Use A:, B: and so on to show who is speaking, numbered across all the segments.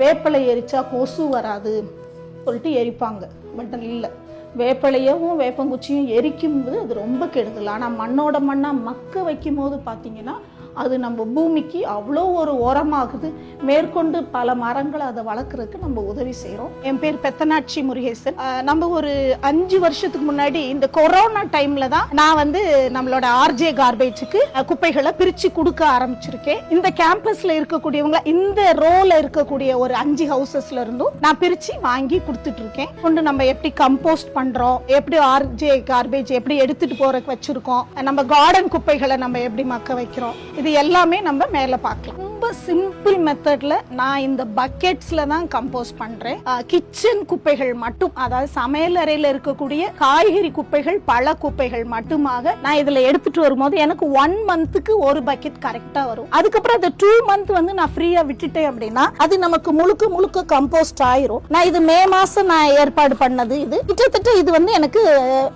A: வேப்பிலை எரிச்சா கொசு வராது சொல்லிட்டு எரிப்பாங்க. பட் இல்லை, வேப்பிலையவும் வேப்பங்குச்சியும் எரிக்கும்போது அது ரொம்ப கெடுதல். ஆனால் மண்ணோட மண்ணாக மக்க வைக்கும் போது பார்த்தீங்கன்னா அது நம்ம பூமிக்கு அவ்வளோ ஒரு உரமாகுது. மேற்கொண்டு பல மரங்களை அதை வளர்க்குறதுக்கு நம்ம உதவி செய்கிறோம். என் பேர் பெத்தனாட்சி முருகேசன். நம்ம ஒரு 5 வருஷத்துக்கு முன்னாடி இந்த கொரோனா டைம்ல தான் நான் நம்மளோட ஆர்ஜே கார்பேஜுக்கு குப்பைகளை பிரித்து கொடுக்க ஆரம்பிச்சிருக்கேன். இந்த கேம்பஸ்ல இருக்கக்கூடியவங்க இந்த ரோல இருக்கக்கூடிய ஒரு 5 ஹவுசஸ்ல இருந்தும் நான் பிரித்து வாங்கி கொடுத்துட்டு இருக்கேன். கொண்டு நம்ம எப்படி கம்போஸ்ட் பண்றோம், எப்படி ஆர்ஜே கார்பேஜ் எப்படி எடுத்துட்டு போறதுக்கு வச்சிருக்கோம், நம்ம கார்டன் குப்பைகளை நம்ம எப்படி மக்க வைக்கிறோம், இது எல்லாமே நம்ம மேல பார்க்கலாம். ரொம்ப சிம்பிள் மெத்தட்ல நான் இந்த பக்கெட்ஸ்ல தான் கம்போஸ்ட் பண்றேன். கிச்சன் குப்பைகள் மட்டும், அதாவது சமையல் அறையில இருக்கக்கூடிய காய்கறி குப்பைகள் பழ குப்பைகள் மட்டுமாக நான் இதுல எடுத்துட்டு வரும்போது எனக்கு 1 மந்த்துக்கு ஒரு பக்கெட் கரெக்டா வரும். அதுக்கப்புறம் அந்த 2 மந்த் நான் ஃப்ரீயா விட்டுட்டேன் அப்படின்னா அது நமக்கு முழுக்க முழுக்க கம்போஸ்ட் ஆயிரும். நான் இது மே மாசம் நான் ஏற்பாடு பண்ணது. இது கிட்டத்தட்ட இது எனக்கு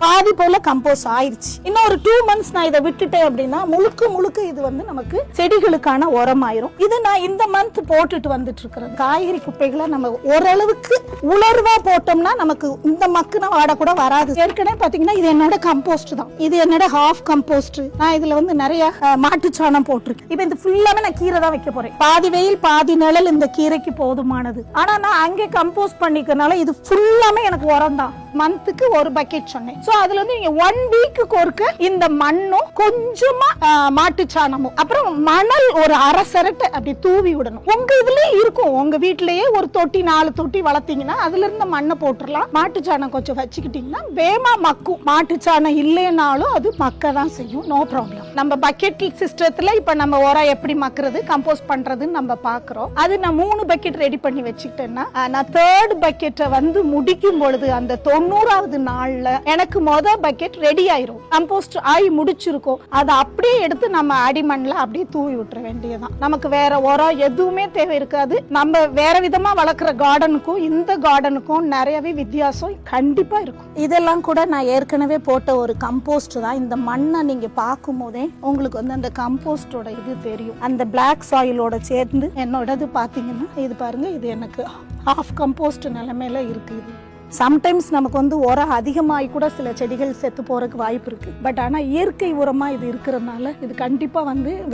A: பாதி போல கம்போஸ்ட் ஆயிடுச்சு. இன்னும் ஒரு 2 மந்த்ஸ் நான் இதை விட்டுட்டேன் அப்படின்னா முழுக்க முழுக்க இது நமக்கு செடிகளுக்கான உரம் ஆயிரும். இது நான் இந்த மந்த் போட்டுட்டு வந்துட்டு இருக்கிறது. காய்கறி குப்பைகளை நம்ம ஓரளவுக்கு உலர்வா போட்டோம்னா நமக்கு இந்த மக்குன வாட கூட வராது. ஏற்கனவே பாத்தீங்கன்னா இது என்னோட கம்போஸ்ட் தான். இது என்னோட ஹாஃப் கம்போஸ்ட். நான் இதுல நிறைய மாட்டு சாணம் போட்டிருக்கேன். இப்ப இந்த ஃபுல்லாவே நான் கீரை தான் வைக்க போறேன். பாதி வெயில் பாதி நிழல் இந்த கீரைக்கு போதுமானது. ஆனா நான் அங்கே கம்போஸ்ட் பண்ணிக்கிறதுனால இது ஃபுல்லாமே எனக்கு உரம் தான். மந்த்துக்கு ஒரு பக்கெட் சொன்னேன். சோ அதுல நீங்க 1 வீக்குக்கு ஒருக்க இந்த மண்ணும் கொஞ்சமா மாட்டு சாணமும் அப்புறம் மணல் ஒரு அரை சரட்டை அப்படி தூவி விடணும். உங்க இதுலயே இருக்கும், உங்க வீட்லயே ஒரு தொட்டி 4 தொட்டி வளர்த்தீங்கன்னா அதுல இருந்து மண்ணை போட்டுடலாம். மாட்டு சாணம் கொஞ்சம் வச்சுக்கிட்டீங்கன்னா வேமா மக்கும். மாட்டு சாணம் இல்லைனாலும் அது மக்க தான் செய்யும், நோ ப்ராப்ளம். நம்ம பக்கெட் சிஸ்டத்துல இப்ப நம்ம உரம் எப்படி மக்குறது கம்போஸ்ட் பண்றதுன்னு நம்ம பாக்குறோம். அது நான் 3 பக்கெட் ரெடி பண்ணி வச்சுக்கிட்டேன்னா நான் 3rd பக்கெட்டை முடிக்கும் பொழுது அந்த 90வது நாள்ல எனக்கு பக்கெட் ரெடி ஆயிரும். கம்போஸ்ட் ஆகி முடிச்சிருக்கும். அதை அப்படியே எடுத்து நம்ம அடிமண்ல அப்படியே தூவி விட்டுற வேண்டியதான். நமக்கு வேற உரம் எதுவுமே தேவை இருக்காது. நம்ம வேற விதமா வளர்க்குற கார்டனுக்கும் இந்த கார்டனுக்கும் நிறையவே வித்தியாசம் கண்டிப்பா இருக்கும். இதெல்லாம் கூட நான் ஏற்கனவே போட்ட ஒரு கம்போஸ்ட் தான். இந்த மண்ணை நீங்க பார்க்கும் போதே உங்களுக்கு அந்த கம்போஸ்டோட இது தெரியும். அந்த பிளாக் சாயிலோட சேர்ந்து என்னோடது பாத்தீங்கன்னா இது பாருங்க, இது எனக்கு ஹாஃப் கம்போஸ்ட் நிலைமையில இருக்குது. சம்டைம்ஸ் நமக்கு உரம் அதிகமாகி கூட சில செடிகள் செத்து போறதுக்கு வாய்ப்பு இருக்கு. பட் ஆனா இயற்கை உரமா இது இருக்கிறதுனால இது கண்டிப்பா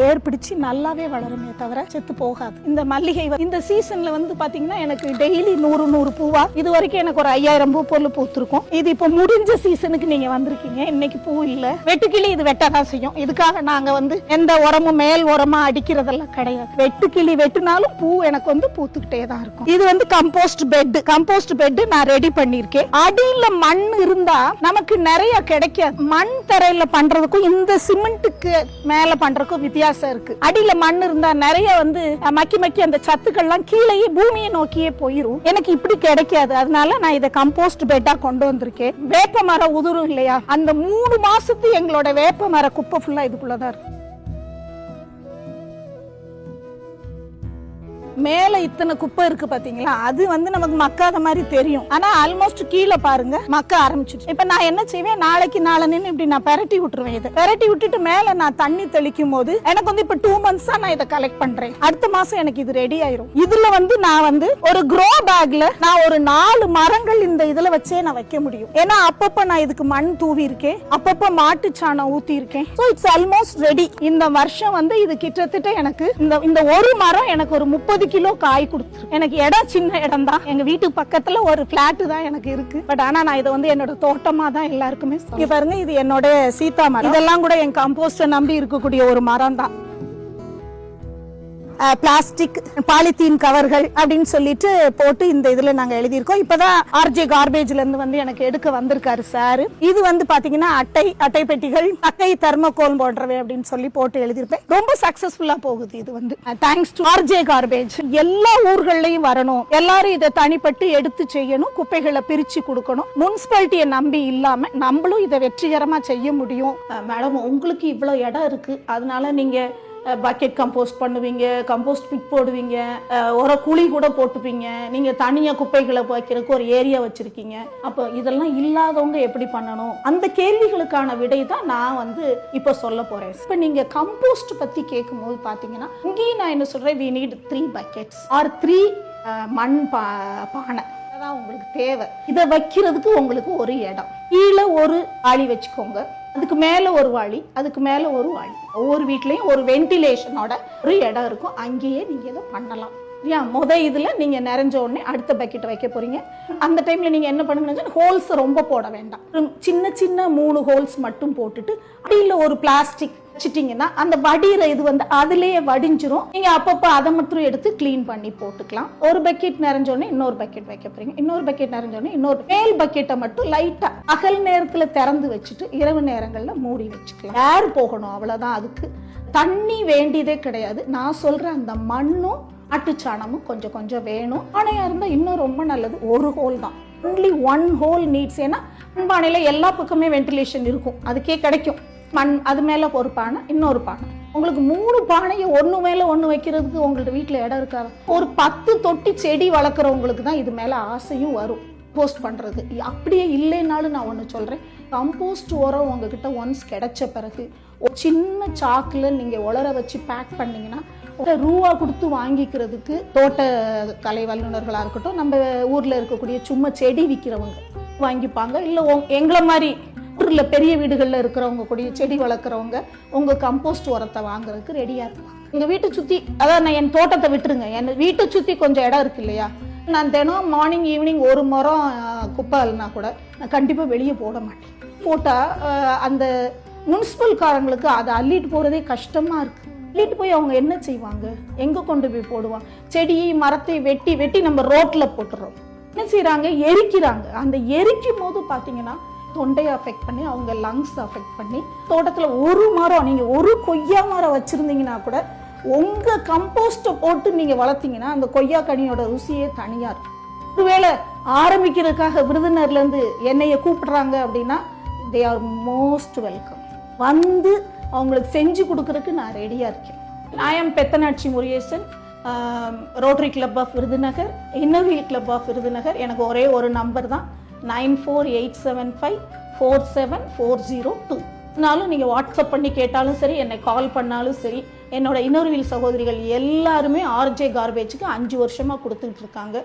A: வேர் பிடிச்சு நல்லாவே வளருமே தவிர செத்து போகாது. இந்த மல்லிகை இந்த சீசன்ல பாத்தீங்கன்னா எனக்கு டெய்லி 100 பூவா இது வரைக்கும் எனக்கு ஒரு 5000 பூ பொருள் பூத்திருக்கும். இது இப்ப முடிஞ்ச சீசனுக்கு நீங்க வந்திருக்கீங்க. இன்னைக்கு பூ இல்ல. வெட்டுக்கிளி இது வெட்டதான் செய்யும். இதுக்காக நாங்க எந்த உரமும் மேல் உரமா அடிக்கிறதெல்லாம் கிடையாது. வெட்டுக்கிளி வெட்டினாலும் பூ எனக்கு பூத்துக்கிட்டே தான் இருக்கும். இது கம்போஸ்ட் பெட். கம்போஸ்ட் பெட் நான் ரெடி பண்ணிருக்கேன். அடியில மண் இருந்தா நமக்கு நிறைய கிடைக்காது. மண் தரையில பண்றதுக்கும் இந்த சிமெண்ட்டுக்கு மேல பண்றதுக்கும் வித்தியாசம் இருக்கு. அடியில மண் இருந்தா நிறைய மக்கி அந்த சத்துக்கள்லாம் கீழே பூமியை நோக்கியே போயிரும். எனக்கு இப்படி கிடைக்காது. அதனால நான் இதை கம்போஸ்ட் பெட்டா கொண்டு வந்திருக்கேன். வேப்ப மரம் உதிரும் இல்லையா, அந்த 3 மாசத்து எங்களோட வேப்ப மர குப்பை ஃபுல்லா இதுக்குள்ளதான் இருக்கு. மேல இத்தனை குப்பை இருக்கு பாத்தீங்களா, அது நமக்கு மக்காத மாதிரி தெரியும். ஆனா ஆல்மோஸ்ட் கீழே பாருங்க மக்க ஆரம்பிச்சிருச்சு. இப்ப நான் என்ன செய்வேன், நாளைக்கு நாளன்னு இப்படி நான் பெரட்டி விட்டுருவேன். இதை பெரட்டி விட்டுட்டு மேல நான் தண்ணி தெளிக்கும் போது எனக்கு இப்ப 2 மந்த்ஸா நான் இதை கலெக்ட் பண்றேன். அடுத்த மாசம் எனக்கு இது ரெடி ஆயிரும். இதுல நான் ஒரு க்ரோ பேக்ல நான் ஒரு 4 மரங்கள் இந்த இதுல வச்சே நான் வைக்க முடியும். ஏன்னா அப்பப்ப நான் இதுக்கு மண் தூவி இருக்கேன், அப்பப்ப மாட்டு சாணம் ஊத்தி இருக்கேன். So it's almost ready. இந்த வருஷம் இது கிட்டத்தட்ட எனக்கு இந்த ஒரு மரம் எனக்கு ஒரு 30 கிலோ காய் கொடுத்துரு. எனக்கு இடம் சின்ன இடம் தான். எங்க வீட்டுக்கு பக்கத்துல ஒரு பிளாட் தான் எனக்கு இருக்கு. பட் ஆனா நான் இதை என்னோட தோட்டமா தான் எல்லாருக்குமே பாருங்க. இது என்னோட சீதா மரம். இதெல்லாம் கூட என் கம்போஸ்ட நம்பி இருக்கக்கூடிய ஒரு மரம் தான். பிளாஸ்டிக் பாலித்தீன் கவர்கள் அப்படின்னு சொல்லிட்டு போட்டு இந்த இதுல நாங்க எழுதியிருக்கோம். இப்பதான் ஆர்ஜே கார்பேஜ்ல இருந்து எனக்கு எடுக்க வந்திருக்காரு சார். இது பாத்தீங்கன்னா அட்டை பெட்டிகள், அட்டை தெர்மோகோல் போன்றவை அப்படின்னு சொல்லி போட்டு எழுதியிருப்பேன். ரொம்ப சக்சஸ்ஃபுல்லா போகுது. இது தேங்க்ஸ் டு ஆர்ஜே கார்பேஜ். எல்லா ஊர்கள்லயும் வரணும், எல்லாரும் இதை தனிப்பட்டு எடுத்து செய்யணும், குப்பைகளை பிரிச்சு கொடுக்கணும். முனிசிபாலிட்டியை நம்பி இல்லாம நம்மளும் இதை வெற்றிகரமா செய்ய முடியும். மேடம், உங்களுக்கு இவ்வளவு இடம் இருக்கு, அதனால நீங்க பக்கெட் கம்போஸ்ட் பண்ணுவீங்க, கம்போஸ்ட் பிட் போடுவீங்க, ஒரு குழி கூட போட்டுப்பீங்க, நீங்க தனியா குப்பைகளை வைக்கிறதுக்கு ஒரு ஏரியா வச்சிருக்கீங்க. அப்போ இதெல்லாம் இல்லாதவங்க எப்படி பண்ணணும்? அந்த கேள்விகளுக்கான விடை தான் நான் இப்ப சொல்ல போறேன். இப்ப நீங்க கம்போஸ்ட் பத்தி கேட்கும் போது பாத்தீங்கன்னா இங்கேயும் நான் என்ன சொல்றேன், we need 3 buckets or 3 மண் பானை அதான் உங்களுக்கு தேவை. இதை வைக்கிறதுக்கு உங்களுக்கு ஒரு இடம், கீழே ஒரு வாளி வச்சுக்கோங்க, அதுக்கு மேலே ஒரு வாளி, அதுக்கு மேலே ஒரு வாளி. ஒவ்வொரு வீட்லேயும் ஒரு வென்டிலேஷனோட ஒரு இடம் இருக்கும், அங்கேயே நீங்கள் இதை பண்ணலாம். இதில் நீங்கள் நிறைஞ்ச உடனே அடுத்த பக்கெட்டை வைக்க போகிறீங்க. அந்த டைமில் நீங்கள் என்ன பண்ணுங்கன்னா, ஹோல்ஸை ரொம்ப போட வேண்டாம், சின்ன சின்ன 3 ஹோல்ஸ் மட்டும் போட்டுட்டு அடியில் ஒரு பிளாஸ்டிக் வச்சிட்டிங்கன்னா அந்த வடிகிற இது அதுலேயே வடிஞ்சிரும். நீங்கள் அப்பப்போ அதை மட்டும் எடுத்து க்ளீன் பண்ணி போட்டுக்கலாம். ஒரு பக்கெட் நிறைஞ்சோடனே இன்னொரு பக்கெட் வைக்க போகிறீங்க, இன்னொரு பக்கெட் நிறைஞ்சோடனே இன்னொரு மேல் பக்கெட்டை மட்டும் லைட்டாக பகல் நேரத்தில் திறந்து வச்சுட்டு இரவு நேரங்களில் மூடி வச்சுக்கலாம். ஏர் போகணும், அவ்வளோதான். அதுக்கு தண்ணி வேண்டியதே கிடையாது. நான் சொல்கிற அந்த மண்ணும் ஆட்டுச்சாணமும் கொஞ்சம் கொஞ்சம் வேணும். பானையாக இருந்தால் இன்னும் ரொம்ப நல்லது. ஒரு ஹோல் தான், ஒன்லி 1 ஹோல் நீட்ஸ். ஏன்னா மண்பானையில் எல்லா பக்கமே வென்டிலேஷன் இருக்கும், அதுக்கே கிடைக்கும். மண் அது மேலே ஒரு பானை, இன்னொரு பானை. உங்களுக்கு 3 பானையை ஒன்று மேலே ஒன்று வைக்கிறதுக்கு உங்கள்ட்ட வீட்டில் இடம் இருக்காது. ஒரு 10 தொட்டி செடி வளர்க்குறவங்களுக்கு தான் இது மேலே ஆசையும் வரும் போஸ்ட் பண்ணுறது. அப்படியே இல்லைன்னாலும் நான் ஒன்று சொல்கிறேன், கம்போஸ்ட் உரம் உங்ககிட்ட ஒன்ஸ் கிடைச்ச பிறகு ஒரு சின்ன சாக்கில் நீங்கள் உலர வச்சு பேக் பண்ணிங்கன்னா ரூபா கொடுத்து வாங்கிக்கிறதுக்கு தோட்ட கலை வல்லுநர்களாக இருக்கட்டும், நம்ம ஊரில் இருக்கக்கூடிய சும்மா செடி விற்கிறவங்க வாங்கிப்பாங்க. இல்லை எங்களை மாதிரி ஊரில் பெரிய வீடுகளில் இருக்கிறவங்க கூடிய செடி வளர்க்குறவங்க உங்கள் கம்போஸ்ட் உரத்தை வாங்குறதுக்கு ரெடியாக இருப்பாங்க. எங்கள் வீட்டை சுற்றி, அதாவது நான் என் தோட்டத்தை விட்டுருங்க, என் வீட்டை சுற்றி கொஞ்சம் இடம் இருக்கு இல்லையா, நான் தினம் மார்னிங் ஈவினிங் ஒரு முறம் குப்பை இல்லைனா கூட நான் கண்டிப்பாக வெளியே போட மாட்டேன். போட்டால் அந்த முனிசிபல் காரங்களுக்கு அதை அள்ளிட்டு போகிறதே கஷ்டமாக இருக்குது. அள்ளிட்டு போய் அவங்க என்ன செய்வாங்க, எங்கே கொண்டு போய் போடுவாங்க? செடியை மரத்தை வெட்டி வெட்டி நம்ம ரோட்டில் போட்டுறோம். என்ன செய்கிறாங்க, எரிக்கிறாங்க. அந்த எரிக்கும் போது பார்த்தீங்கன்னா தொண்டையை அஃபெக்ட் பண்ணி அவங்க லங்ஸ் அஃபெக்ட் பண்ணி, தோட்டத்தில் ஒரு மரம், நீங்கள் ஒரு கொய்யா மரம் வச்சுருந்தீங்கன்னா கூட உங்கள் கம்போஸ்ட்டை போட்டு நீங்கள் வளர்த்தீங்கன்னா அந்த கொய்யா கனியோட ருசியே தனியாக இருக்கும். ஒருவேளை ஆரம்பிக்கிறதுக்காக விருதுநர்லேருந்து என்னைய கூப்பிடுறாங்க அப்படின்னா தே ஆர் மோஸ்ட் வெல்கம். வந்து அவங்களுக்கு செஞ்சு கொடுக்கறதுக்கு நான் ரெடியாக இருக்கேன். I am Pethanatchi Murugesan, Rotary Club of Virudhunagar, Inner Wheel Club of Virudhunagar. எனக்கு ஒரே ஒரு நம்பர் தான், 9487547402. நீங்கள் வாட்ஸ்அப் பண்ணி கேட்டாலும் சரி, என்னை கால் பண்ணாலும் சரி. என்னோட இன்னர்வீல் சகோதரிகள் எல்லாருமே ஆர்ஜே கார்பேஜுக்கு 5 வருஷமாக கொடுத்துட்டு இருக்காங்க.